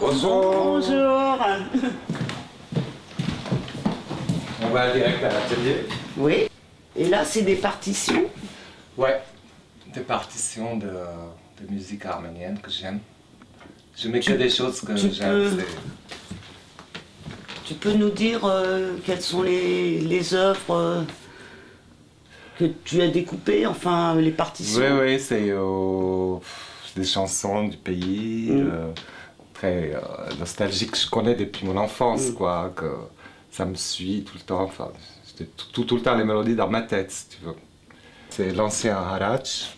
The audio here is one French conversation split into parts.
Bonjour. Bonjour. On va direct à l'atelier. Oui. Et là, c'est des partitions. Ouais, des partitions de musique arménienne que j'aime. Je mets que des choses que j'aime. Tu peux nous dire quelles sont les œuvres que tu as découpées, enfin les partitions? Oui, c'est des chansons du pays, très nostalgiques. Je connais depuis mon enfance, quoi, que ça me suit tout le temps. Enfin, c'était tout le temps les mélodies dans ma tête, si tu veux. C'est l'ancien Harach.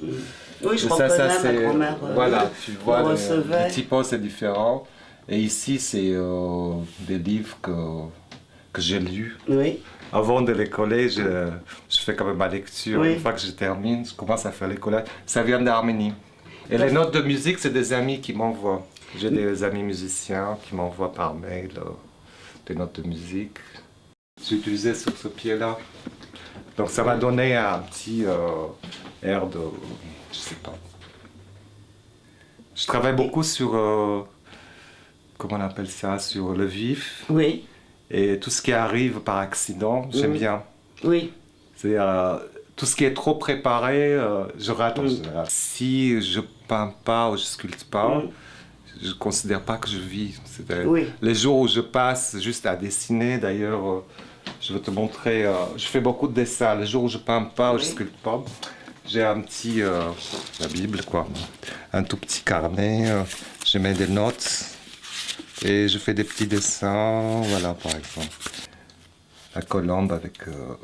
Oui, je crois que ma grand-mère voilà, tu vois, recevait. le typo c'est différent. Et ici, c'est des livres que j'ai lus. Oui. Avant de les coller, je fais quand même ma lecture. Oui. Une fois que je termine, je commence à faire les collages. Ça vient d'Arménie. Et les notes de musique, c'est des amis qui m'envoient. J'ai des amis musiciens qui m'envoient par mail des notes de musique. J'ai utilisé sur ce pied-là. Donc ça m'a donné un petit air de... je sais pas. Je travaille beaucoup sur... comment on appelle ça? Sur le vif. Oui. Et tout ce qui arrive par accident, j'aime bien. Oui. C'est tout ce qui est trop préparé, je rate en général. Si je peins pas ou je sculpte pas, je considère pas que je vis. Les jours où je passe juste à dessiner, d'ailleurs, je vais te montrer, je fais beaucoup de dessins. Les jours où je peins pas ou je sculpte pas, j'ai un petit, la Bible quoi, un tout petit carnet, je mets des notes et je fais des petits dessins, voilà par exemple. La colombe avec le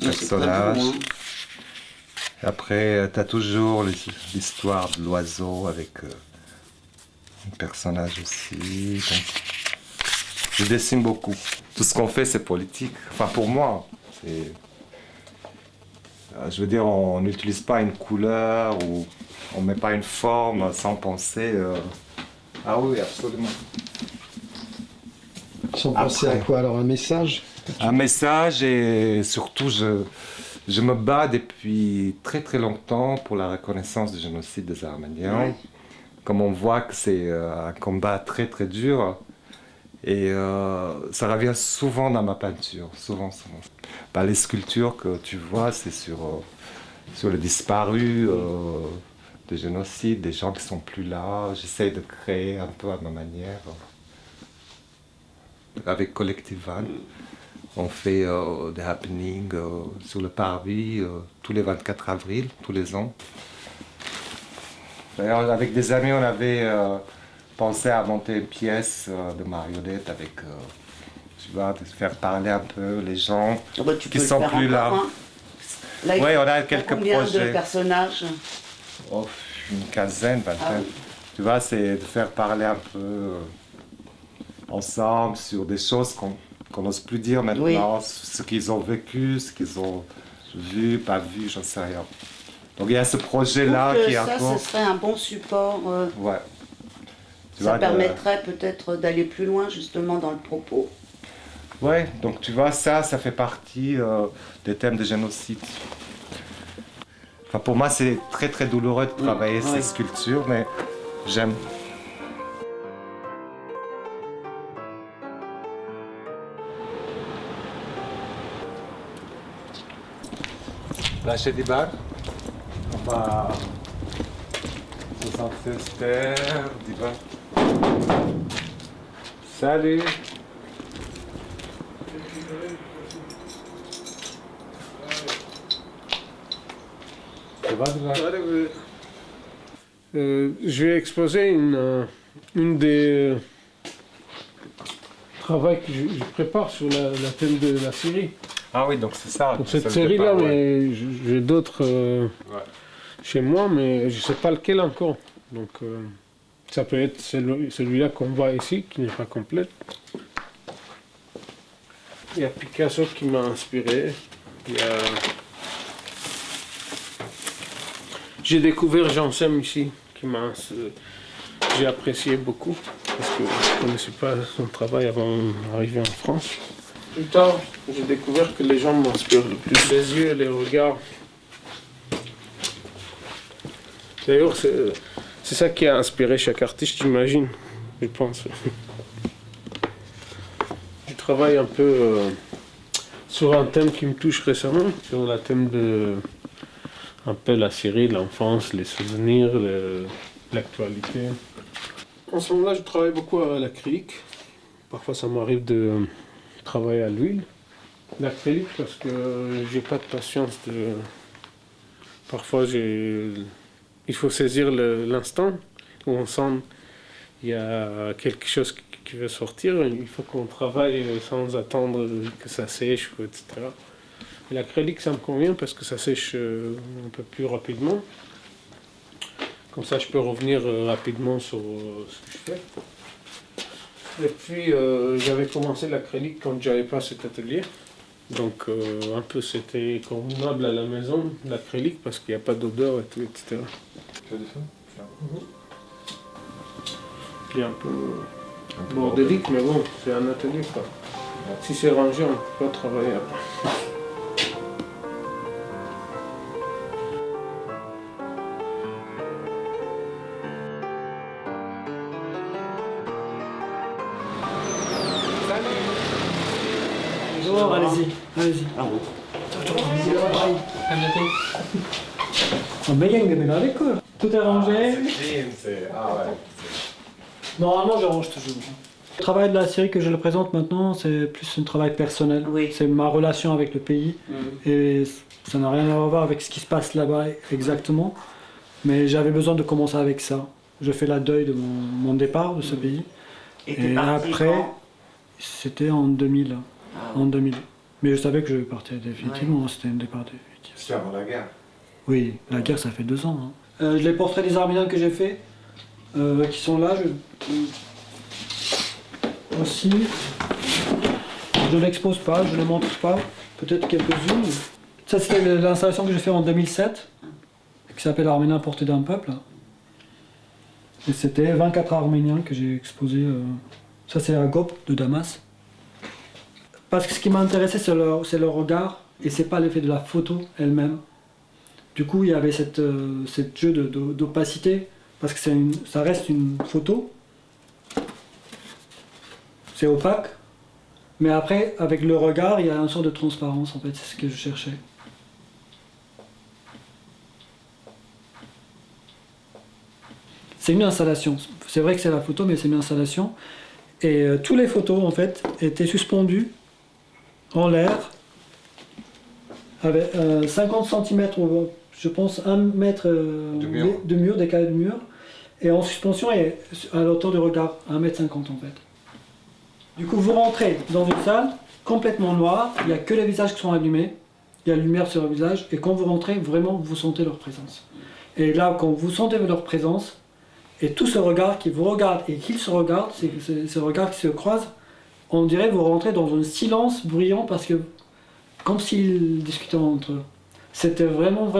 personnage. Et après, tu as toujours l'histoire de l'oiseau avec un personnage aussi. Donc, je dessine beaucoup. Tout ce qu'on fait, c'est politique. Enfin, pour moi, c'est... je veux dire, on n'utilise pas une couleur ou on met pas une forme sans penser. Ah oui, absolument. Sans penser à quoi alors? Un message? Un message et surtout, je me bats depuis très très longtemps pour la reconnaissance du génocide des Arméniens. Ouais. Comme on voit que c'est un combat très très dur. Et ça revient souvent dans ma peinture, souvent. Bah, les sculptures que tu vois, c'est sur les disparus, des génocides, des gens qui sont plus là. J'essaie de créer un peu à ma manière. Avec Collective Van, on fait des happenings sur le parvis tous les 24 avril, tous les ans. D'ailleurs, avec des amis, on avait pensé à monter une pièce de marionnette avec, tu vois, de faire parler un peu les gens qui sont plus là. Là, oui, on a quelques combien projets. De personnages? Oh, une quinzaine, vingtaine. Tu vois, c'est de faire parler un peu ensemble sur des choses qu'on n'ose plus dire maintenant, ce qu'ils ont vécu, ce qu'ils ont vu, pas vu, j'en sais rien. Donc il y a ce projet-là qui est encore... Ça, ce serait un bon support. Ouais. Ça permettrait peut-être d'aller plus loin justement dans le propos. Ouais, donc tu vois, ça fait partie des thèmes de génocide. Enfin, pour moi, c'est très très douloureux de travailler ces sculptures, mais j'aime. Lâcher des balles. On va 76 terres, 10 balles. Salut. Ça va déjà? Je vais exposer une des travaux que je prépare sur la thème de la série. Ah oui, donc c'est ça. Donc cette série-là, mais j'ai d'autres chez moi, mais je ne sais pas lequel encore. Donc ça peut être celui-là qu'on voit ici, qui n'est pas complet. Il y a Picasso qui m'a inspiré. J'ai découvert Janssem ici, j'ai apprécié beaucoup, parce que je ne connaissais pas son travail avant d'arriver en France. Plus tard, j'ai découvert que les gens m'inspirent le plus. Les yeux et les regards. D'ailleurs, c'est ça qui a inspiré chaque artiste, j'imagine. je pense. Je travaille un peu sur un thème qui me touche récemment, sur le thème de un peu la série, l'enfance, les souvenirs, l'actualité. En ce moment-là, je travaille beaucoup à l'acrylique. Parfois, ça m'arrive de travailler à l'huile. L'acrylique parce que j'ai pas de patience de... Parfois, il faut saisir l'instant où on sent qu'il y a quelque chose qui veut sortir. Il faut qu'on travaille sans attendre que ça sèche, etc. L'acrylique, ça me convient parce que ça sèche un peu plus rapidement. Comme ça, je peux revenir rapidement sur ce que je fais. Et puis, j'avais commencé l'acrylique quand j'avais pas cet atelier. Donc, un peu, c'était convenable à la maison, l'acrylique, parce qu'il n'y a pas d'odeur et tout, etc. Tu as des feux? Il est un peu bordélique, mais bon, c'est un atelier, quoi. Si c'est rangé, on ne peut pas travailler après. Bonjour, allez-y, allez-y. Tout est rangé. Normalement, je range toujours. Le travail de la série que je le présente maintenant, c'est plus un travail personnel. Oui. C'est ma relation avec le pays. Et ça n'a rien à voir avec ce qui se passe là-bas exactement. Mais j'avais besoin de commencer avec ça. Je fais la deuil de mon départ de ce pays. Et après, quand? c'était en 2000. Ah. En 2000. Mais je savais que je partais définitivement, c'était un départ définitif. C'est avant la guerre. Oui, la guerre ça fait 2 ans. Hein. Les portraits des Arméniens que j'ai faits, qui sont là, aussi, je ne l'expose pas, je ne les montre pas, peut-être quelques-unes. Ça c'était l'installation que j'ai faite en 2007, qui s'appelle Arméniens portés d'un peuple. Et c'était 24 Arméniens que j'ai exposés, ça c'est à Gop de Damas. Parce que ce qui m'a intéressé, c'est leur regard, et c'est pas l'effet de la photo elle-même. Du coup, il y avait cette jeu d'opacité, parce que ça reste une photo. C'est opaque, mais après, avec le regard, il y a une sorte de transparence, en fait, c'est ce que je cherchais. C'est une installation. C'est vrai que c'est la photo, mais c'est une installation. Et tous les photos, en fait, étaient suspendues en l'air, avec 50 cm, je pense 1 mètre de mur, décalé de mur, et en suspension et à l'auteur du regard, 1,50 m en fait. Du coup, vous rentrez dans une salle complètement noire, il n'y a que les visages qui sont allumés, il y a la lumière sur le visage, et quand vous rentrez, vraiment, vous sentez leur présence. Et là, quand vous sentez leur présence, et tout ce regard qui vous regarde et qu'ils se regardent, ces regards qui se croisent, on dirait que vous rentrez dans un silence bruyant parce que, comme s'ils discutaient entre eux. C'était vraiment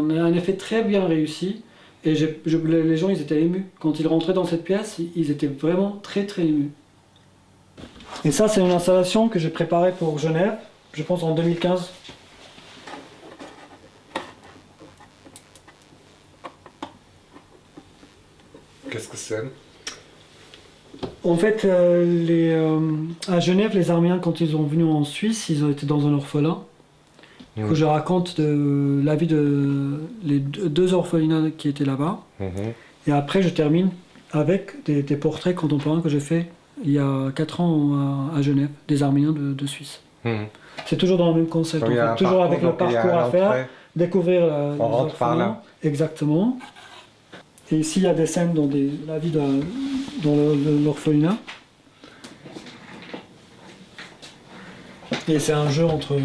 un effet très bien réussi et les gens ils étaient émus. Quand ils rentraient dans cette pièce, ils étaient vraiment très émus. Et ça c'est une installation que j'ai préparée pour Genève, je pense en 2015. Qu'est-ce que c'est? En fait, à Genève, les Arméniens, quand ils sont venus en Suisse, ils ont été dans un orphelin. Du coup, je raconte la vie de les 2 orphelinats qui étaient là-bas. Et après, je termine avec des portraits contemporains que j'ai fait il y a 4 ans à Genève, des Arméniens de Suisse. C'est toujours dans le même concept, en fait, toujours avec le parcours à faire, découvrir les orphelins. Exactement. Et ici, il y a des scènes dans la vie dans l'orphelinat. Et c'est un jeu entre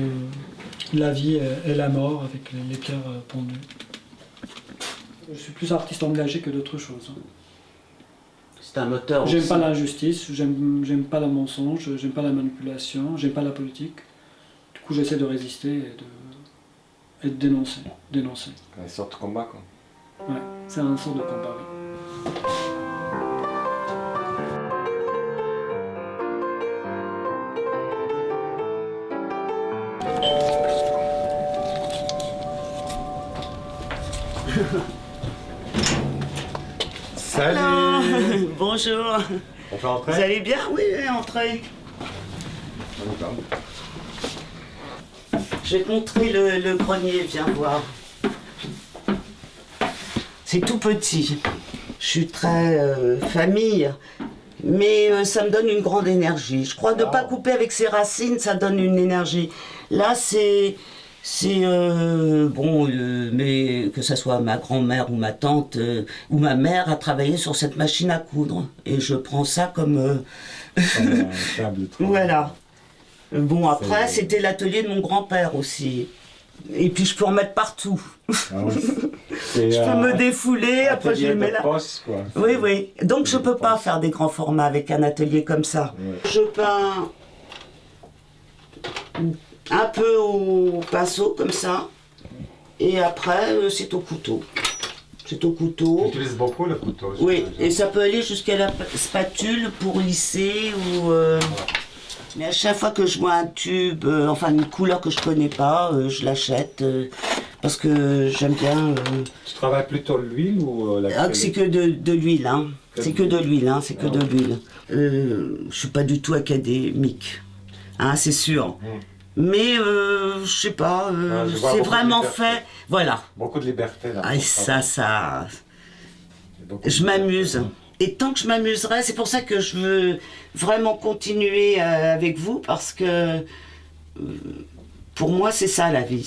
la vie et la mort avec les pierres pendues. Je suis plus artiste engagé que d'autres choses. C'est un auteur J'aime aussi. pas l'injustice, j'aime pas le mensonge, j'aime pas la manipulation, j'aime pas la politique. Du coup, j'essaie de résister et de dénoncer. Une sorte de combat, quoi. Ouais, c'est un sort de combat, oui. Salut. Alors, bonjour. On peut entrer? Vous allez bien? Oui, entrez. Je vais te montrer le grenier, viens voir. C'est tout petit. Je suis très famille, mais ça me donne une grande énergie. Je crois ne pas couper avec ses racines, ça donne une énergie. Là, mais que ce soit ma grand-mère ou ma tante ou ma mère a travaillé sur cette machine à coudre. Et je prends ça comme... un table. Voilà. Bon, après, c'était l'atelier de mon grand-père aussi. Et puis, je peux en mettre partout. Ah oui. Je peux me défouler, après je les mets là. Poste, quoi. Oui, oui. Donc, je peux pas faire des grands formats avec un atelier comme ça. Ouais. Je peins un peu au pinceau, comme ça. Et après, c'est au couteau. C'est au couteau. Tu utilises beaucoup le couteau. Oui, et ça peut aller jusqu'à la spatule pour lisser ou... Mais à chaque fois que je vois un tube, une couleur que je connais pas, je l'achète parce que j'aime bien. Tu travailles plutôt l'huile ou c'est que de l'huile, hein. C'est que de l'huile, hein. C'est que de l'huile. Je suis pas du tout académique, hein, c'est sûr. Mais je sais pas, c'est vraiment fait. Voilà. Beaucoup de liberté là. Ah, ça. Je m'amuse. Et tant que je m'amuserai, c'est pour ça que je veux vraiment continuer avec vous, parce que pour moi c'est ça la vie,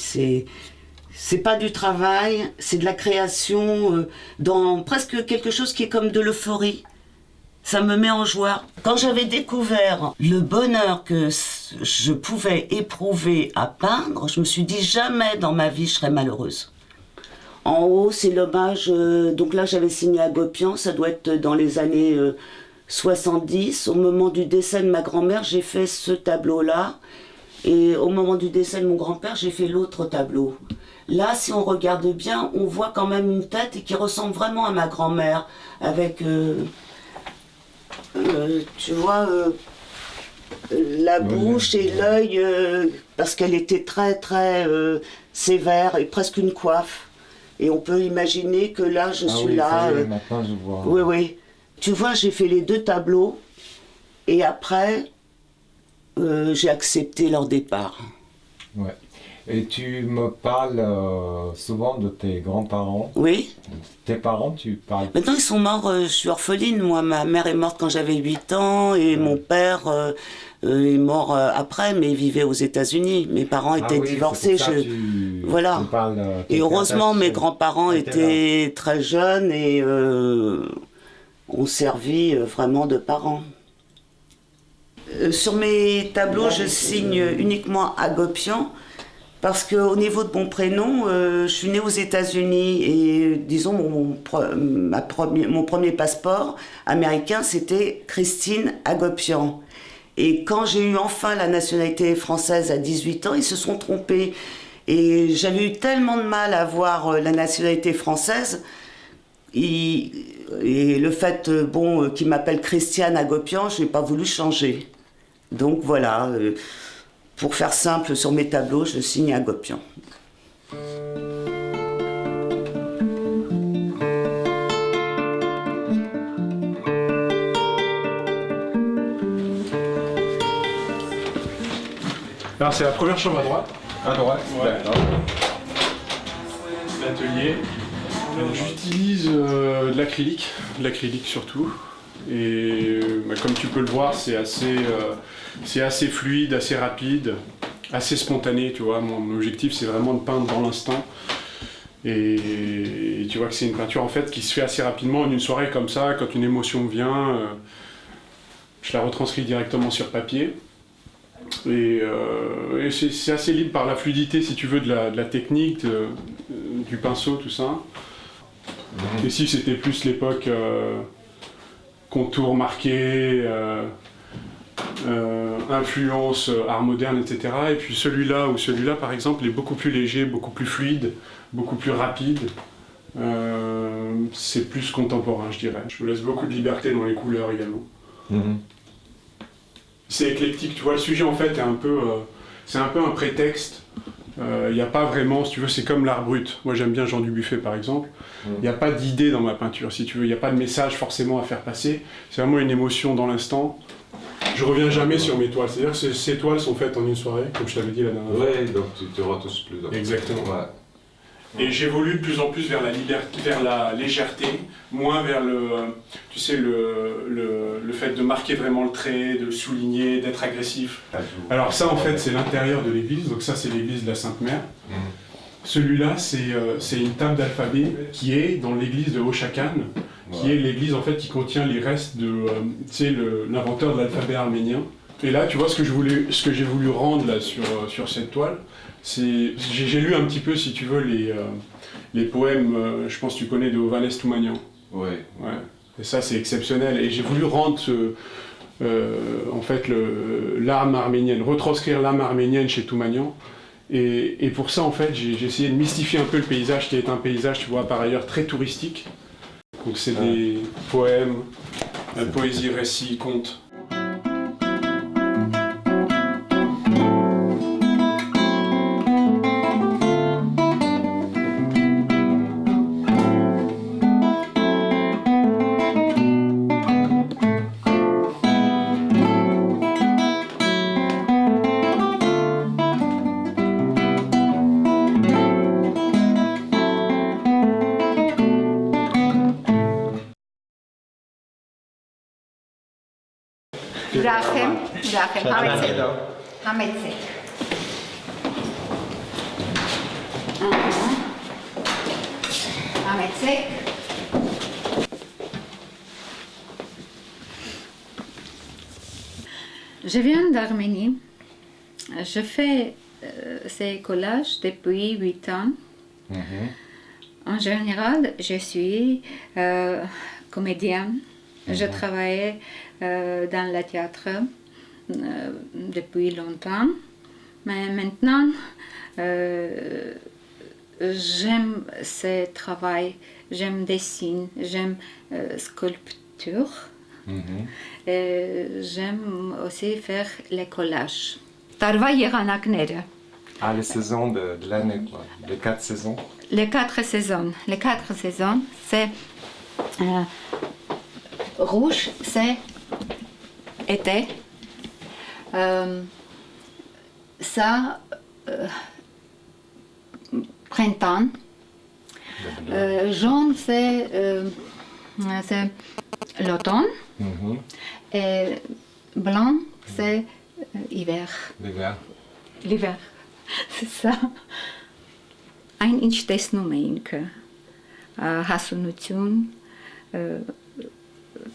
c'est pas du travail, c'est de la création dans presque quelque chose qui est comme de l'euphorie. Ça me met en joie. Quand j'avais découvert le bonheur que je pouvais éprouver à peindre, je me suis dit jamais dans ma vie je serais malheureuse. En haut, c'est l'hommage, donc là j'avais signé à Gopian, ça doit être dans les années 70. Au moment du décès de ma grand-mère, j'ai fait ce tableau-là. Et au moment du décès de mon grand-père, j'ai fait l'autre tableau. Là, si on regarde bien, on voit quand même une tête et qui ressemble vraiment à ma grand-mère. Avec, tu vois, la bouche et l'œil, parce qu'elle était très très sévère et presque une coiffe. Et on peut imaginer que là, je suis là. Maintenant, je vois. Oui, oui. Tu vois, j'ai fait les deux tableaux. Et après, j'ai accepté leur départ. Ouais. Et tu me parles souvent de tes grands-parents. Oui. Tes parents, tu parles... Maintenant, ils sont morts. Je suis orpheline. Moi, ma mère est morte quand j'avais 8 ans. Et mon père est mort après, mais il vivait aux États-Unis. Mes parents étaient divorcés. Voilà. Et heureusement, mes grands-parents étaient très jeunes et ont servi vraiment de parents. Sur mes tableaux, je signe uniquement à Gopian. Parce qu'au niveau de mon prénom, je suis née aux États-Unis et disons mon premier passeport américain, c'était Christine Agopian. Et quand j'ai eu enfin la nationalité française à 18 ans, ils se sont trompés. Et j'avais eu tellement de mal à avoir la nationalité française. Et le fait qu'ils m'appellent Christiane Agopian, je n'ai pas voulu changer. Donc voilà. Pour faire simple, sur mes tableaux, je signe à Gopian. Alors c'est la première chambre à droite. À droite, ouais. D'accord. L'atelier. J'utilise de l'acrylique surtout. Et comme tu peux le voir, c'est assez fluide, assez rapide, assez spontané, tu vois. Mon objectif, c'est vraiment de peindre dans l'instant. Et tu vois que c'est une peinture en fait qui se fait assez rapidement en une soirée comme ça. Quand une émotion vient, je la retranscris directement sur papier. Et c'est assez libre par la fluidité, si tu veux, de la technique, du pinceau, tout ça. Et si c'était plus l'époque... contour marqué, influence art moderne, etc. Et puis celui-là par exemple est beaucoup plus léger, beaucoup plus fluide, beaucoup plus rapide. C'est plus contemporain, je dirais. Je me laisse beaucoup de liberté dans les couleurs également. C'est éclectique, tu vois, le sujet en fait est c'est un peu un prétexte Il n'y a pas vraiment, si tu veux, c'est comme l'art brut. Moi j'aime bien Jean Dubuffet par exemple. Il n'y a pas d'idée dans ma peinture, si tu veux. Il n'y a pas de message forcément à faire passer. C'est vraiment une émotion dans l'instant. Je reviens jamais sur mes toiles. C'est-à-dire que ces toiles sont faites en une soirée, comme je t'avais dit la dernière fois. Oui, donc tu te retouches plus. Exactement. Ouais. Et j'évolue de plus en plus vers la liberté, vers la légèreté, moins vers tu sais, le fait de marquer vraiment le trait, de le souligner, d'être agressif. Alors ça, en fait, c'est l'intérieur de l'église. Donc ça, c'est l'église de la Sainte-Mère. Celui-là, c'est une table d'alphabet qui est dans l'église de Oshakhan, qui est l'église en fait qui contient les restes de, tu sais, l'inventeur de l'alphabet arménien. Et là, tu vois ce que j'ai voulu rendre là sur cette toile. J'ai lu un petit peu, si tu veux, les poèmes, je pense que tu connais, de Hovhannes Toumanian. Oui. Ouais. Et ça, c'est exceptionnel. Et j'ai voulu rendre en fait, l'âme arménienne, retranscrire l'âme arménienne chez Toumanian. Et pour ça, en fait, j'ai essayé de mystifier un peu le paysage, qui est un paysage, tu vois, par ailleurs très touristique. Donc c'est des poèmes, poésie, récits, contes. Rachem, Hametzek. Hametzek. Je viens d'Arménie. Je fais ces collages depuis 8 ans. En général, je suis comédienne. Je travaillais dans le théâtre depuis longtemps, mais maintenant j'aime ce travail, j'aime dessiner, j'aime sculpture, et j'aime aussi faire les collages. Տարվա եղանակները. Ah, les saisons de l'année, quoi. Les 4 saisons. Les 4 saisons. Les 4 saisons, c'est rouge, c'est été. Ça, printemps. Jaune, c'est l'automne. Et blanc, c'est hiver. L'hiver. L'hiver, c'est ça. Այն ինչ տեսնում էինք հասունություն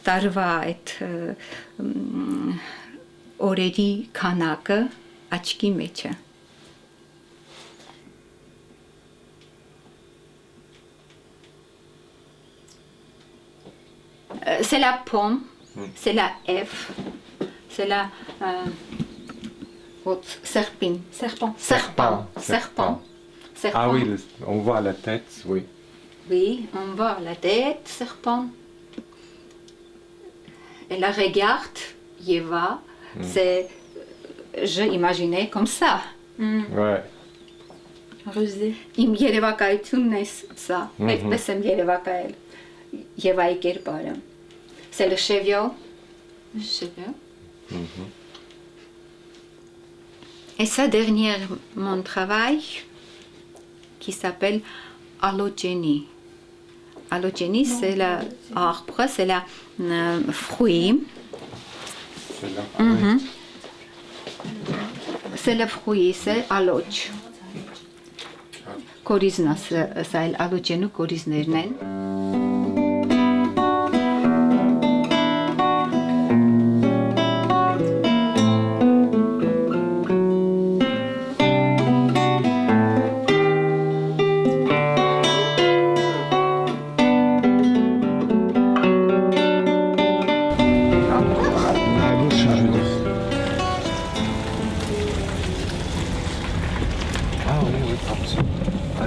տարվա այդ օրերի քանակը աչքի մեջ է։ C'est la pomme, c'est la F, c'est la serpent. Ah oui, on voit la tête, oui. Oui, on voit la tête, serpent. Et la regarde, Yeva, c'est... Je imaginais comme ça. Ouais. Rusé. Իմ երևակայությունն է սա, այդպես եմ երևակայել Եվայի կերպարը. C'est le cheveu. Et ça, dernier, mon travail, qui s'appelle allogénie. Allogénie, c'est l'arbre, c'est le fruit. C'est le fruit, c'est allog. Կորիզնա, սա էլ allogénու կորիզներն են.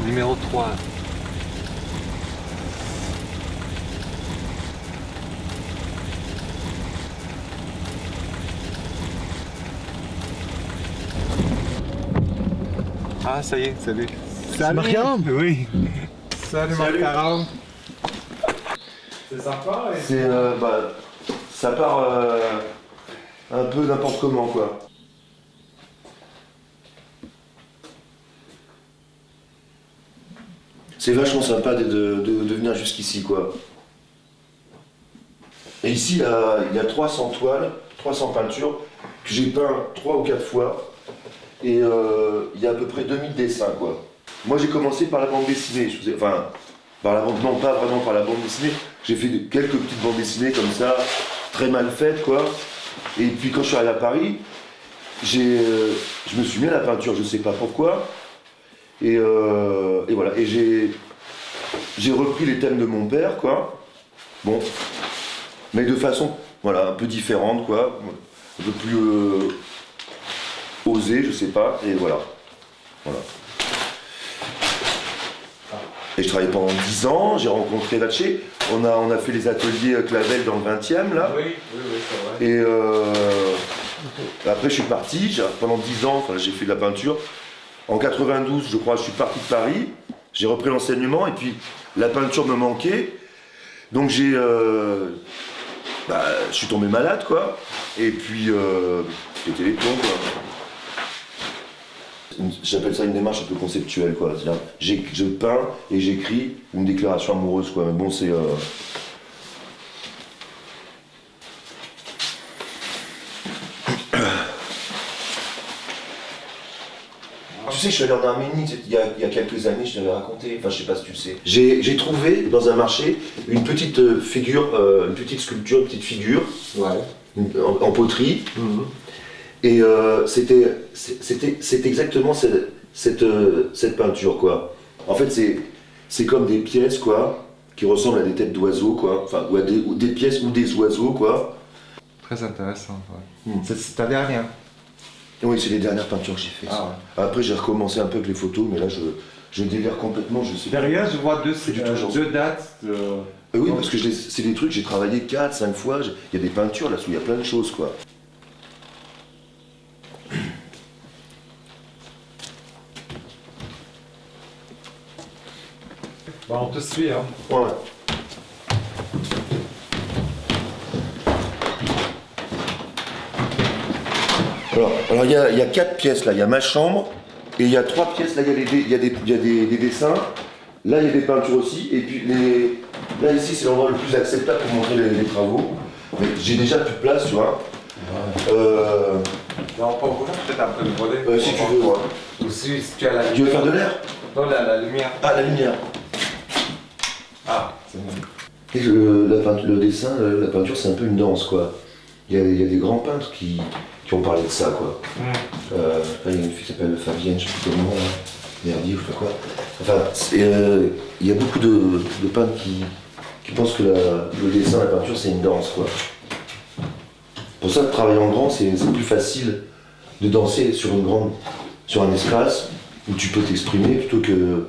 Numéro 3. Ah, ça y est, salut. Salut Marc-Caron. Oui. Salut Marc-Caron. C'est sympa. C'est ça part un peu n'importe comment quoi. C'est vachement sympa de venir jusqu'ici quoi. Et ici il y a 300 toiles, 300 peintures que j'ai peint 3 ou 4 fois. Et il y a à peu près 2000 dessins quoi. Moi j'ai commencé par la bande dessinée, non pas vraiment par la bande dessinée, j'ai fait quelques petites bandes dessinées comme ça, très mal faites quoi. Et puis quand je suis arrivé à Paris, je me suis mis à la peinture, je sais pas pourquoi. Et voilà, et j'ai repris les thèmes de mon père quoi. Bon, mais de façon voilà, un peu différente quoi, un peu plus osée, je sais pas, et voilà. Et je travaillais pendant 10 ans, j'ai rencontré Vatché, on a fait les ateliers Clavel dans le 20e là. Oui, c'est vrai. Et après je suis parti, pendant 10 ans, j'ai fait de la peinture. En 92, je crois, je suis parti de Paris, j'ai repris l'enseignement et puis la peinture me manquait. Donc je suis tombé malade quoi. Et puis pété les plombs quoi. J'appelle ça une démarche un peu conceptuelle quoi. C'est-à-dire, je peins et j'écris une déclaration amoureuse quoi. Mais bon c'est Tu sais, je suis allé en Arménie il y a quelques années, je t'avais raconté, enfin je sais pas si tu sais. J'ai trouvé dans un marché une petite figure, une petite sculpture, une petite figure, en poterie. Et c'est exactement cette peinture quoi. En fait c'est comme des pièces quoi, qui ressemblent à des têtes d'oiseaux quoi, enfin ou des pièces ou des oiseaux quoi. Très intéressant. Ouais. C'est ta dernière. Oui, c'est les dernières peintures que j'ai faites. Ah, ouais. Après, j'ai recommencé un peu avec les photos, mais là, je délire complètement. Je sais derrière, je vois deux dates. Oui, parce que c'est des trucs, j'ai travaillé 4-5 fois. Il y a des peintures là-dessous, il y a plein de choses, quoi. Bon, on te suit, hein. Ouais. Alors il y a 4 pièces là, il y a ma chambre, et il y a 3 pièces, là il y a des dessins, là il y a des peintures aussi, et puis là ici c'est l'endroit le plus acceptable pour montrer les travaux. Mais j'ai déjà plus de place, tu vois. Non, on peut ouvrir peut-être un peu le volet. Si tu veux, ouais. Ou si tu as la lumière. Tu veux faire de l'air? Non, la lumière. Ah, la lumière. Ah, c'est bon. Et le dessin, la peinture c'est un peu une danse quoi. Il y a des grands peintres qui ont parlé de ça quoi. Il y a une fille qui s'appelle Fabienne, je sais plus comment, Verdi ou je sais pas quoi. Enfin, il y a beaucoup de peintres qui pensent que le dessin, la peinture c'est une danse quoi. Pour ça, travailler en grand, c'est plus facile de danser sur un espace où tu peux t'exprimer plutôt que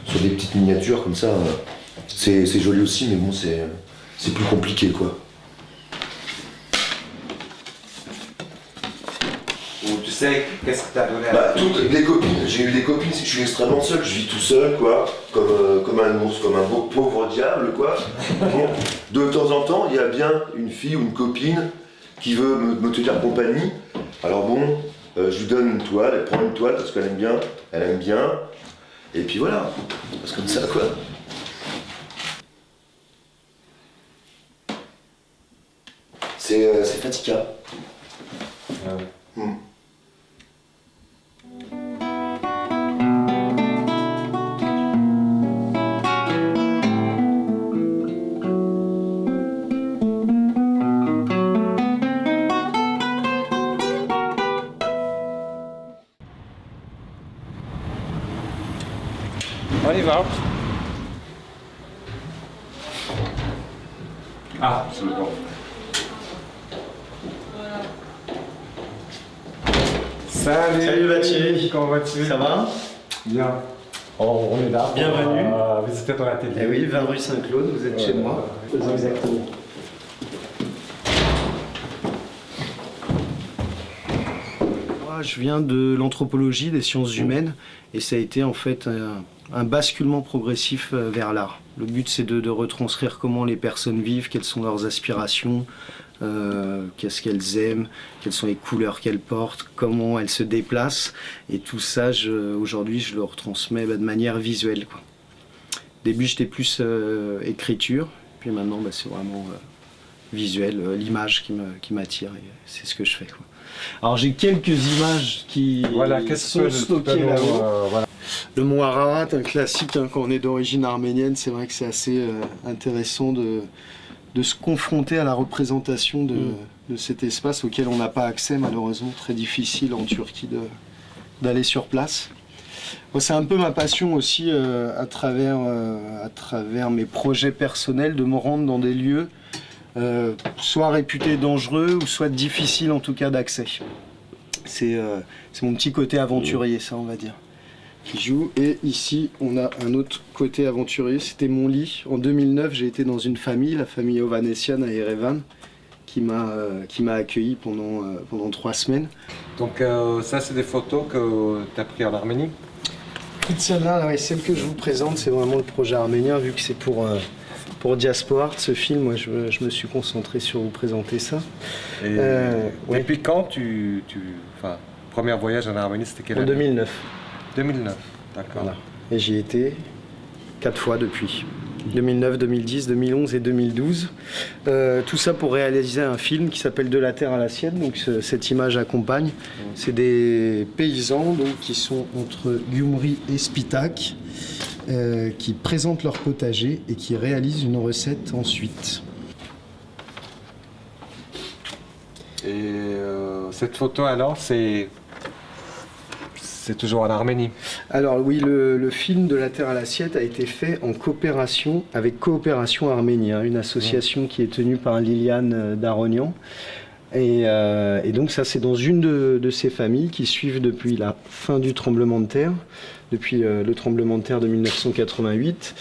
sur des petites miniatures comme ça. C'est joli aussi, mais bon, c'est plus compliqué quoi. Tu sais, qu'est-ce que t'as donné toutes les copines, j'ai eu des copines, je suis extrêmement seul, je vis tout seul, quoi, comme un ours, comme un beau pauvre diable, quoi. Bon, de temps en temps, il y a bien une fille ou une copine qui veut me tenir compagnie. Alors bon, je lui donne une toile, elle prend une toile parce qu'elle aime bien, et puis voilà, c'est comme ça, quoi. C'est fatigant. Ah oui. On y va. Ah, c'est le bon. Salut Vatché. Comment vas-tu? Ça va? Bien. Oh, on est là. Bienvenue. Visiter ton atelier. Eh oui, 20 rue Saint-Claude, vous êtes chez moi. Exactement. Moi, je viens de l'anthropologie, des sciences humaines, et ça a été en fait un basculement progressif vers l'art. Le but, c'est de retranscrire comment les personnes vivent, quelles sont leurs aspirations, qu'est-ce qu'elles aiment, quelles sont les couleurs qu'elles portent, comment elles se déplacent. Et tout ça, aujourd'hui, je le retransmets de manière visuelle, quoi. Au début, j'étais plus écriture, puis maintenant, c'est vraiment visuel, l'image qui m'attire, et c'est ce que je fais, quoi. Alors, j'ai quelques images qui sont stockées là-haut. Voilà. Le mont Ararat, un classique, hein, quand on est d'origine arménienne, c'est vrai que c'est assez intéressant de se confronter à la représentation de cet espace auquel on n'a pas accès, malheureusement, très difficile en Turquie d'aller sur place. Moi, c'est un peu ma passion aussi, à travers mes projets personnels, de me rendre dans des lieux soit réputés dangereux ou soit difficiles en tout cas d'accès. C'est mon petit côté aventurier, ça, on va dire, qui joue. Et ici, on a un autre côté aventurier, c'était mon lit. En 2009, j'ai été dans une famille, la famille Ovanessian à Erevan, qui m'a accueilli pendant 3 semaines. Donc ça, c'est des photos que tu as prises en Arménie? Toute celle-là, ouais, celle que je vous présente, c'est vraiment le projet arménien, vu que c'est pour Diaspora, ce film. Moi, je me suis concentré sur vous présenter ça. Et depuis quand premier voyage en Arménie, c'était quelle année? En 2009. 2009, d'accord. Voilà. Et j'y étais 4 fois depuis. 2009, 2010, 2011 et 2012. Tout ça pour réaliser un film qui s'appelle De la terre à l'assiette. Donc cette image accompagne. C'est des paysans donc, qui sont entre Gyumri et Spitak, qui présentent leur potager et qui réalisent une recette ensuite. Et cette photo alors, c'est toujours en Arménie? Alors oui, le film De la terre à l'assiette a été fait en coopération avec Coopération Arménie, une association qui est tenue par Liliane Daronian. Et donc ça, c'est dans une de ces familles qui suivent depuis la fin du tremblement de terre, depuis le tremblement de terre de 1988.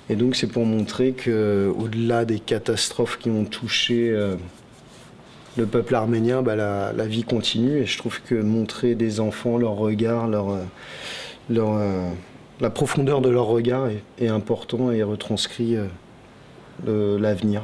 Et donc c'est pour montrer qu'au-delà des catastrophes qui ont touché le peuple arménien, la vie continue, et je trouve que montrer des enfants, leur regard, la profondeur de leur regard est important et retranscrit l'avenir.